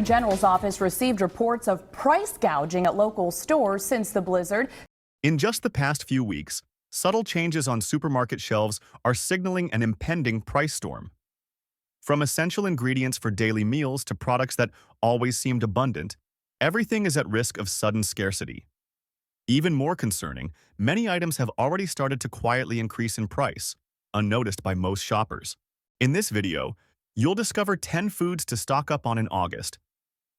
General's office received reports of price gouging at local stores since the blizzard. In just the past few weeks, subtle changes on supermarket shelves are signaling an impending price storm. From essential ingredients for daily meals to products that always seemed abundant, everything is at risk of sudden scarcity. Even more concerning, many items have already started to quietly increase in price, unnoticed by most shoppers. In this video, you'll discover 10 foods to stock up on in August,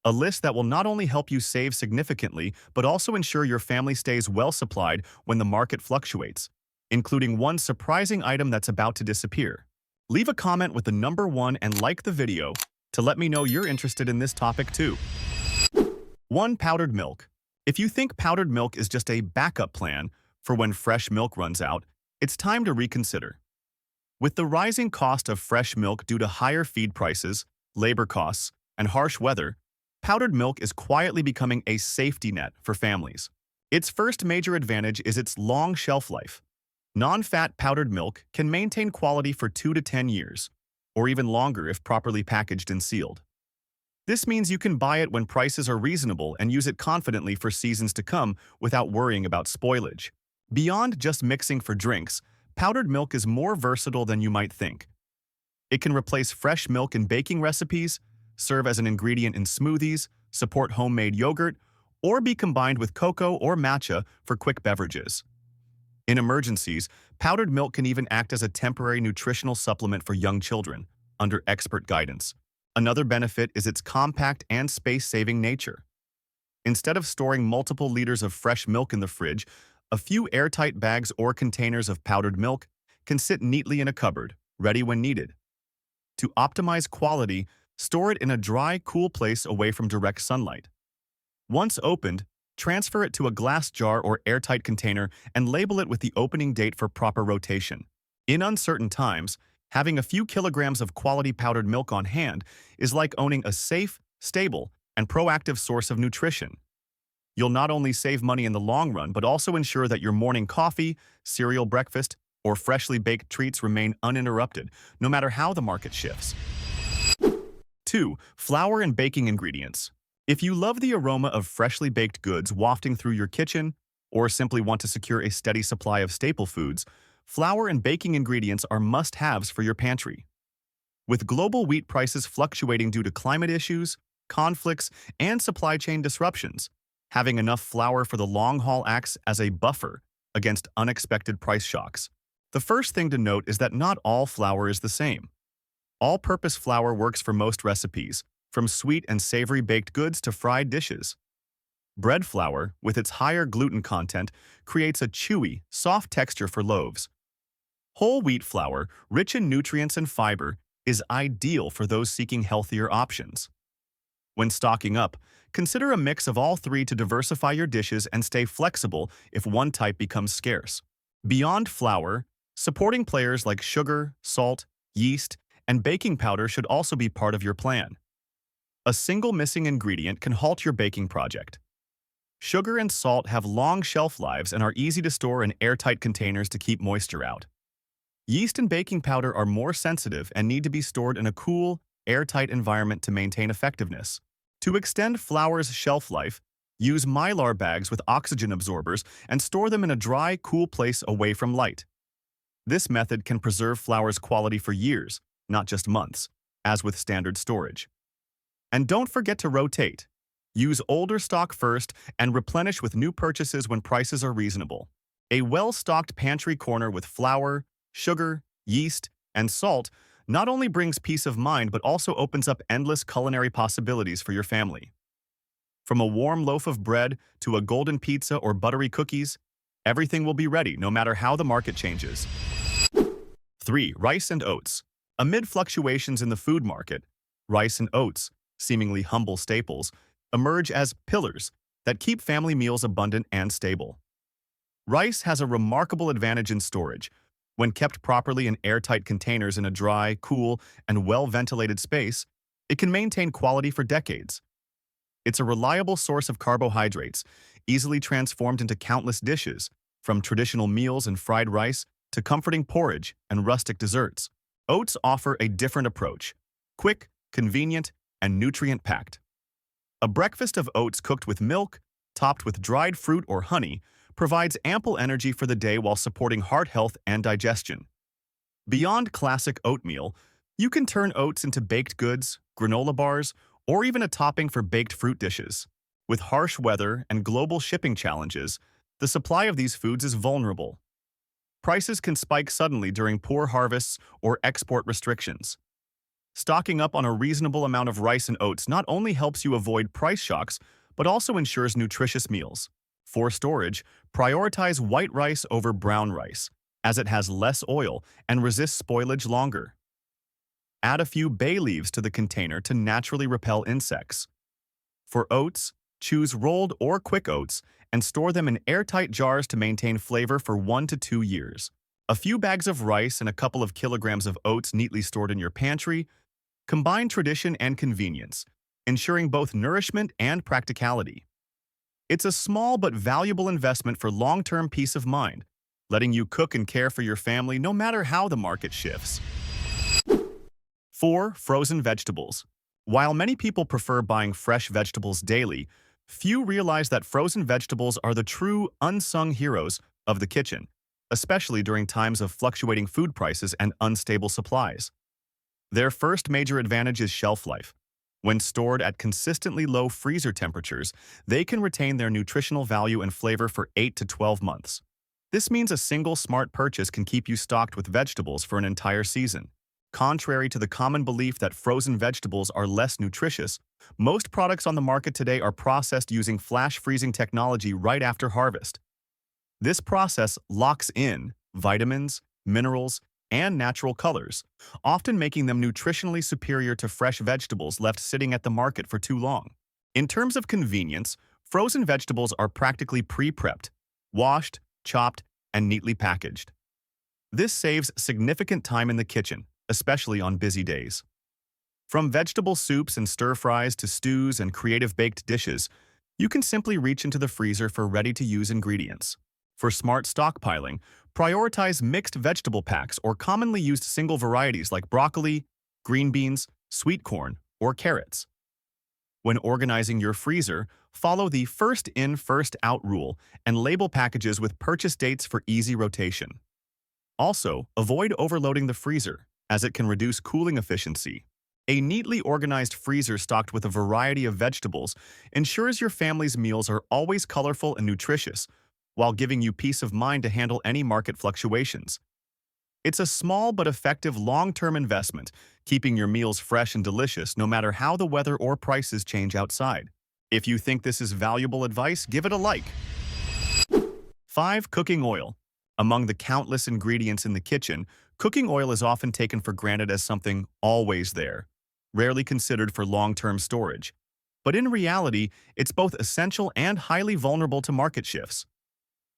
a list that will not only help you save significantly, but also ensure your family stays well supplied when the market fluctuates, including one surprising item that's about to disappear. Leave a comment with the number 1 and like the video to let me know you're interested in this topic too. 1. Powdered milk. If you think powdered milk is just a backup plan for when fresh milk runs out, it's time to reconsider. With the rising cost of fresh milk due to higher feed prices, labor costs, and harsh weather, powdered milk is quietly becoming a safety net for families. Its first major advantage is its long shelf life. Non-fat powdered milk can maintain quality for 2 to 10 years, or even longer if properly packaged and sealed. This means you can buy it when prices are reasonable and use it confidently for seasons to come without worrying about spoilage. Beyond just mixing for drinks, powdered milk is more versatile than you might think. It can replace fresh milk in baking recipes, serve as an ingredient in smoothies, support homemade yogurt, or be combined with cocoa or matcha for quick beverages. In emergencies, powdered milk can even act as a temporary nutritional supplement for young children, under expert guidance. Another benefit is its compact and space-saving nature. Instead of storing multiple liters of fresh milk in the fridge, a few airtight bags or containers of powdered milk can sit neatly in a cupboard, ready when needed. To optimize quality, store it in a dry, cool place away from direct sunlight. Once opened, transfer it to a glass jar or airtight container and label it with the opening date for proper rotation. In uncertain times, having a few kilograms of quality powdered milk on hand is like owning a safe, stable, and proactive source of nutrition. You'll not only save money in the long run, but also ensure that your morning coffee, cereal breakfast, or freshly baked treats remain uninterrupted, no matter how the market shifts. 2. Flour and baking ingredients. If you love the aroma of freshly baked goods wafting through your kitchen, or simply want to secure a steady supply of staple foods, flour and baking ingredients are must-haves for your pantry. With global wheat prices fluctuating due to climate issues, conflicts, and supply chain disruptions, having enough flour for the long haul acts as a buffer against unexpected price shocks. The first thing to note is that not all flour is the same. All-purpose flour works for most recipes, from sweet and savory baked goods to fried dishes. Bread flour, with its higher gluten content, creates a chewy, soft texture for loaves. Whole wheat flour, rich in nutrients and fiber, is ideal for those seeking healthier options. When stocking up, consider a mix of all three to diversify your dishes and stay flexible if one type becomes scarce. Beyond flour, supporting players like sugar, salt, yeast, and baking powder should also be part of your plan. A single missing ingredient can halt your baking project. Sugar and salt have long shelf lives and are easy to store in airtight containers to keep moisture out. Yeast and baking powder are more sensitive and need to be stored in a cool, airtight environment to maintain effectiveness. To extend flour's shelf life, use mylar bags with oxygen absorbers and store them in a dry, cool place away from light. This method can preserve flour's quality for years, not just months, as with standard storage. And don't forget to rotate. Use older stock first and replenish with new purchases when prices are reasonable. A well-stocked pantry corner with flour, sugar, yeast, and salt not only brings peace of mind but also opens up endless culinary possibilities for your family. From a warm loaf of bread to a golden pizza or buttery cookies, everything will be ready no matter how the market changes. 3. Rice and oats. Amid fluctuations in the food market, rice and oats, seemingly humble staples, emerge as pillars that keep family meals abundant and stable. Rice has a remarkable advantage in storage. When kept properly in airtight containers in a dry, cool, and well-ventilated space, it can maintain quality for decades. It's a reliable source of carbohydrates, easily transformed into countless dishes, from traditional meals and fried rice to comforting porridge and rustic desserts. Oats offer a different approach: quick, convenient, and nutrient-packed. A breakfast of oats cooked with milk, topped with dried fruit or honey, provides ample energy for the day while supporting heart health and digestion. Beyond classic oatmeal, you can turn oats into baked goods, granola bars, or even a topping for baked fruit dishes. With harsh weather and global shipping challenges, the supply of these foods is vulnerable. Prices can spike suddenly during poor harvests or export restrictions. Stocking up on a reasonable amount of rice and oats not only helps you avoid price shocks, but also ensures nutritious meals. For storage, prioritize white rice over brown rice, as it has less oil and resists spoilage longer. Add a few bay leaves to the container to naturally repel insects. For oats, choose rolled or quick oats and store them in airtight jars to maintain flavor for 1 to 2 years. A few bags of rice and a couple of kilograms of oats neatly stored in your pantry combine tradition and convenience, ensuring both nourishment and practicality. It's a small but valuable investment for long-term peace of mind, letting you cook and care for your family no matter how the market shifts. 4. Frozen vegetables. While many people prefer buying fresh vegetables daily, few realize that frozen vegetables are the true unsung heroes of the kitchen, especially during times of fluctuating food prices and unstable supplies. Their first major advantage is shelf life. When stored at consistently low freezer temperatures, they can retain their nutritional value and flavor for 8 to 12 months. This means a single smart purchase can keep you stocked with vegetables for an entire season. Contrary to the common belief that frozen vegetables are less nutritious, most products on the market today are processed using flash freezing technology right after harvest. This process locks in vitamins, minerals, and natural colors, often making them nutritionally superior to fresh vegetables left sitting at the market for too long. In terms of convenience, frozen vegetables are practically pre-prepped, washed, chopped, and neatly packaged. This saves significant time in the kitchen, especially on busy days. From vegetable soups and stir-fries to stews and creative baked dishes, you can simply reach into the freezer for ready-to-use ingredients. For smart stockpiling, prioritize mixed vegetable packs or commonly used single varieties like broccoli, green beans, sweet corn, or carrots. When organizing your freezer, follow the first-in, first-out rule and label packages with purchase dates for easy rotation. Also, avoid overloading the freezer, as it can reduce cooling efficiency. A neatly organized freezer stocked with a variety of vegetables ensures your family's meals are always colorful and nutritious, while giving you peace of mind to handle any market fluctuations. It's a small but effective long-term investment, keeping your meals fresh and delicious no matter how the weather or prices change outside. If you think this is valuable advice, give it a like. 5. Cooking oil. Among the countless ingredients in the kitchen, cooking oil is often taken for granted as something always there, rarely considered for long-term storage. But in reality, it's both essential and highly vulnerable to market shifts.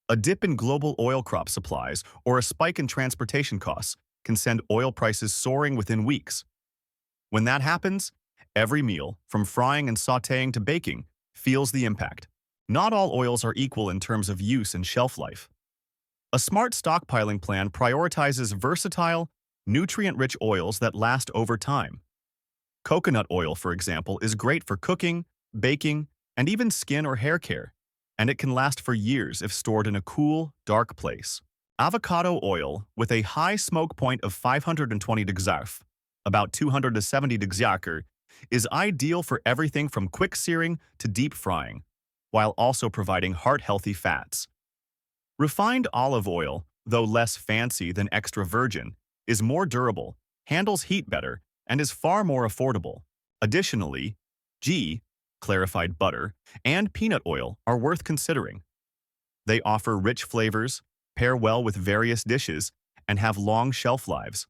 A dip in global oil crop supplies or a spike in transportation costs can send oil prices soaring within weeks. When that happens, every meal, from frying and sautéing to baking, feels the impact. Not all oils are equal in terms of use and shelf life. A smart stockpiling plan prioritizes versatile, nutrient-rich oils that last over time. Coconut oil, for example, is great for cooking, baking, and even skin or hair care, and it can last for years if stored in a cool, dark place. Avocado oil, with a high smoke point of 520 degrees, about 270 degrees, is ideal for everything from quick searing to deep frying, while also providing heart-healthy fats. Refined olive oil, though less fancy than extra virgin, is more durable, handles heat better, and is far more affordable. Additionally, ghee, clarified butter, and peanut oil are worth considering. They offer rich flavors, pair well with various dishes, and have long shelf lives.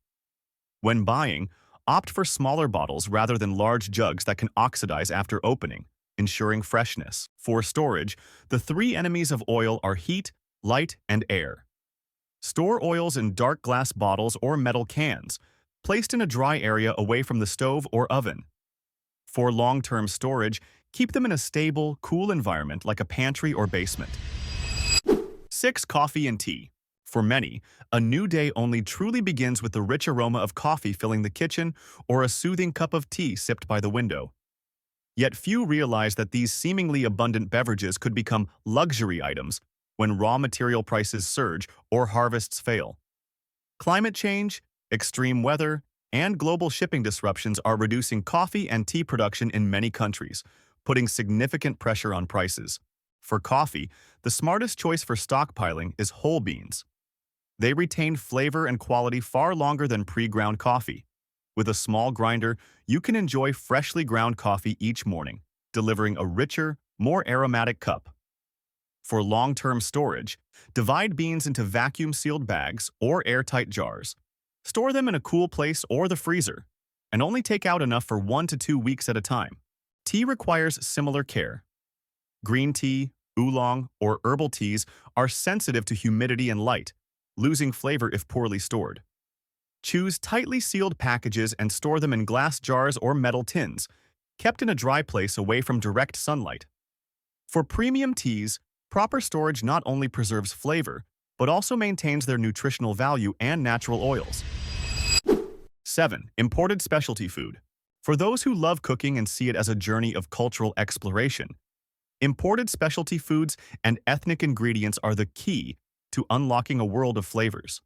When buying, opt for smaller bottles rather than large jugs that can oxidize after opening, ensuring freshness. For storage, the 3 enemies of oil are heat, light, and air. Store oils in dark glass bottles or metal cans, placed in a dry area away from the stove or oven. For long-term storage, keep them in a stable, cool environment like a pantry or basement. 6. Coffee and tea. For many, a new day only truly begins with the rich aroma of coffee filling the kitchen or a soothing cup of tea sipped by the window. Yet few realize that these seemingly abundant beverages could become luxury items when raw material prices surge or harvests fail. Climate change, extreme weather, and global shipping disruptions are reducing coffee and tea production in many countries, putting significant pressure on prices. For coffee, the smartest choice for stockpiling is whole beans. They retain flavor and quality far longer than pre-ground coffee. With a small grinder, you can enjoy freshly ground coffee each morning, delivering a richer, more aromatic cup. For long-term storage, divide beans into vacuum-sealed bags or airtight jars. Store them in a cool place or the freezer, and only take out enough for 1 to 2 weeks at a time. Tea requires similar care. Green tea, oolong, or herbal teas are sensitive to humidity and light, losing flavor if poorly stored. Choose tightly sealed packages and store them in glass jars or metal tins, kept in a dry place away from direct sunlight. For premium teas, proper storage not only preserves flavor, but also maintains their nutritional value and natural oils. 7. Imported specialty food. For those who love cooking and see it as a journey of cultural exploration, imported specialty foods and ethnic ingredients are the key to unlocking a world of flavors.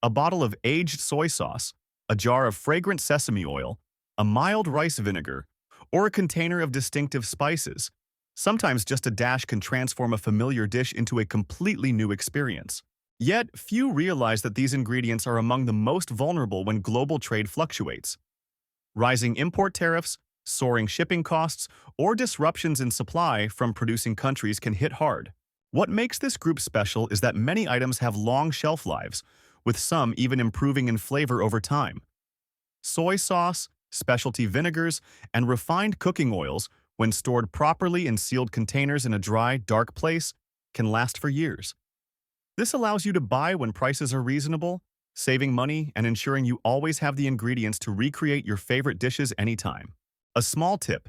A bottle of aged soy sauce, a jar of fragrant sesame oil, a mild rice vinegar, or a container of distinctive spices. Sometimes just a dash can transform a familiar dish into a completely new experience. Yet, few realize that these ingredients are among the most vulnerable when global trade fluctuates. Rising import tariffs, soaring shipping costs, or disruptions in supply from producing countries can hit hard. What makes this group special is that many items have long shelf lives, with some even improving in flavor over time. Soy sauce, specialty vinegars, and refined cooking oils, when stored properly in sealed containers in a dry, dark place, can last for years. This allows you to buy when prices are reasonable, saving money and ensuring you always have the ingredients to recreate your favorite dishes anytime. A small tip: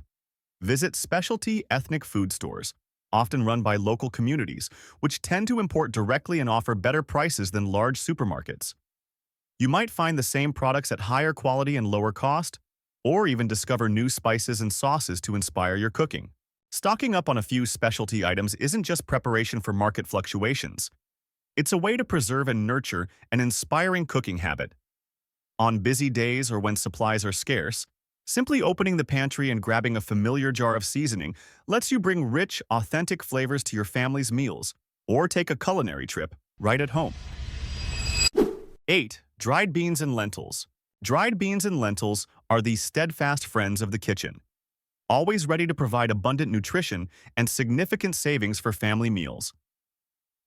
visit specialty ethnic food stores, often run by local communities, which tend to import directly and offer better prices than large supermarkets. You might find the same products at higher quality and lower cost, or even discover new spices and sauces to inspire your cooking. Stocking up on a few specialty items isn't just preparation for market fluctuations. It's a way to preserve and nurture an inspiring cooking habit. On busy days or when supplies are scarce, simply opening the pantry and grabbing a familiar jar of seasoning lets you bring rich, authentic flavors to your family's meals, or take a culinary trip right at home. 8. Dried beans and lentils. Dried beans and lentils are the steadfast friends of the kitchen, always ready to provide abundant nutrition and significant savings for family meals.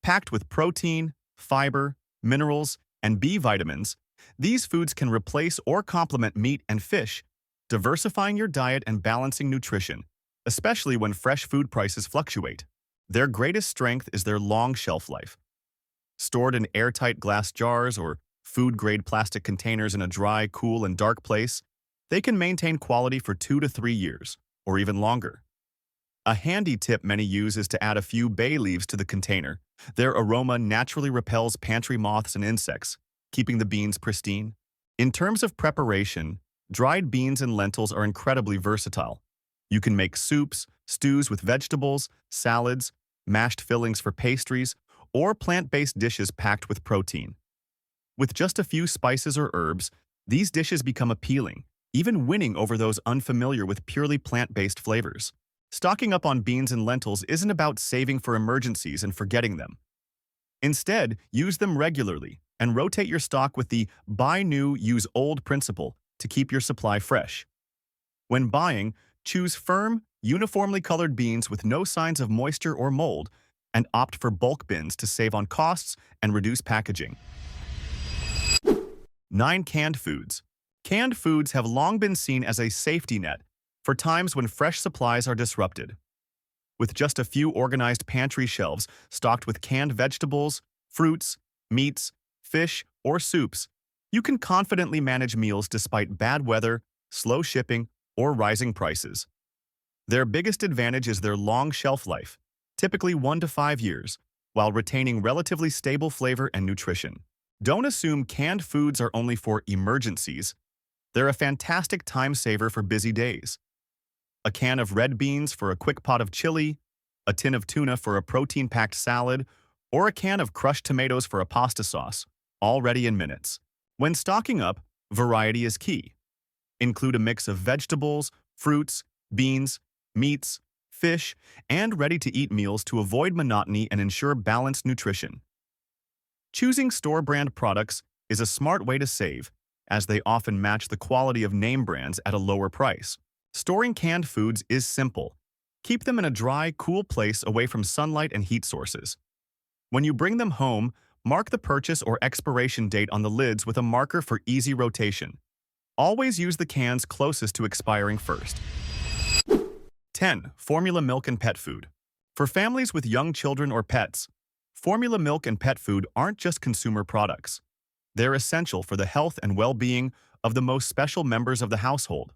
Packed with protein, fiber, minerals, and B vitamins, these foods can replace or complement meat and fish, diversifying your diet and balancing nutrition, especially when fresh food prices fluctuate. Their greatest strength is their long shelf life. Stored in airtight glass jars or food-grade plastic containers in a dry, cool, and dark place, they can maintain quality for 2 to 3 years, or even longer. A handy tip many use is to add a few bay leaves to the container. Their aroma naturally repels pantry moths and insects, keeping the beans pristine. In terms of preparation, dried beans and lentils are incredibly versatile. You can make soups, stews with vegetables, salads, mashed fillings for pastries, or plant-based dishes packed with protein. With just a few spices or herbs, these dishes become appealing, even winning over those unfamiliar with purely plant-based flavors. Stocking up on beans and lentils isn't about saving for emergencies and forgetting them. Instead, use them regularly and rotate your stock with the buy new, use old principle to keep your supply fresh. When buying, choose firm, uniformly colored beans with no signs of moisture or mold, and opt for bulk bins to save on costs and reduce packaging. 9. Canned foods. Canned foods have long been seen as a safety net for times when fresh supplies are disrupted. With just a few organized pantry shelves stocked with canned vegetables, fruits, meats, fish, or soups, you can confidently manage meals despite bad weather, slow shipping, or rising prices. Their biggest advantage is their long shelf life, typically 1 to 5 years, while retaining relatively stable flavor and nutrition. Don't assume canned foods are only for emergencies. They're a fantastic time saver for busy days. a can of red beans for a quick pot of chili, a tin of tuna for a protein-packed salad, or a can of crushed tomatoes for a pasta sauce, all ready in minutes. When stocking up, variety is key. Include a mix of vegetables, fruits, beans, meats, fish, and ready-to-eat meals to avoid monotony and ensure balanced nutrition. Choosing store-brand products is a smart way to save, as they often match the quality of name brands at a lower price. Storing canned foods is simple. Keep them in a dry, cool place away from sunlight and heat sources. When you bring them home, mark the purchase or expiration date on the lids with a marker for easy rotation. Always use the cans closest to expiring first. 10. Formula milk and pet food. For families with young children or pets, formula milk and pet food aren't just consumer products. They're essential for the health and well-being of the most special members of the household.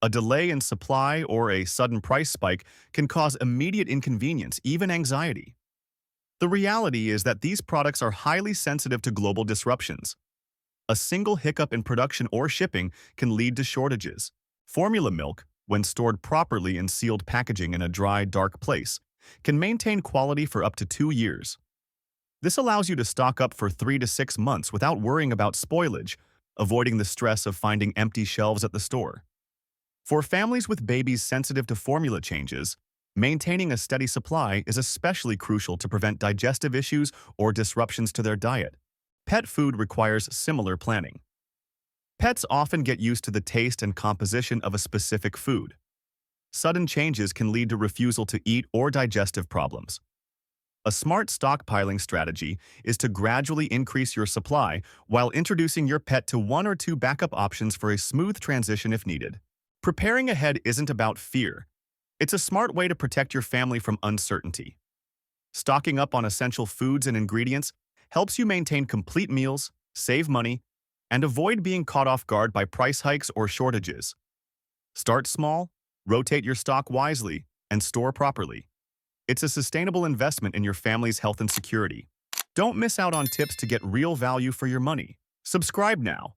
A delay in supply or a sudden price spike can cause immediate inconvenience, even anxiety. The reality is that these products are highly sensitive to global disruptions. A single hiccup in production or shipping can lead to shortages. Formula milk, when stored properly in sealed packaging in a dry, dark place, can maintain quality for up to 2 years. This allows you to stock up for 3 to 6 months without worrying about spoilage, avoiding the stress of finding empty shelves at the store. For families with babies sensitive to formula changes, maintaining a steady supply is especially crucial to prevent digestive issues or disruptions to their diet. Pet food requires similar planning. Pets often get used to the taste and composition of a specific food. Sudden changes can lead to refusal to eat or digestive problems. A smart stockpiling strategy is to gradually increase your supply while introducing your pet to 1 or 2 backup options for a smooth transition if needed. Preparing ahead isn't about fear. It's a smart way to protect your family from uncertainty. Stocking up on essential foods and ingredients helps you maintain complete meals, save money, and avoid being caught off guard by price hikes or shortages. Start small, rotate your stock wisely, and store properly. It's a sustainable investment in your family's health and security. Don't miss out on tips to get real value for your money. Subscribe now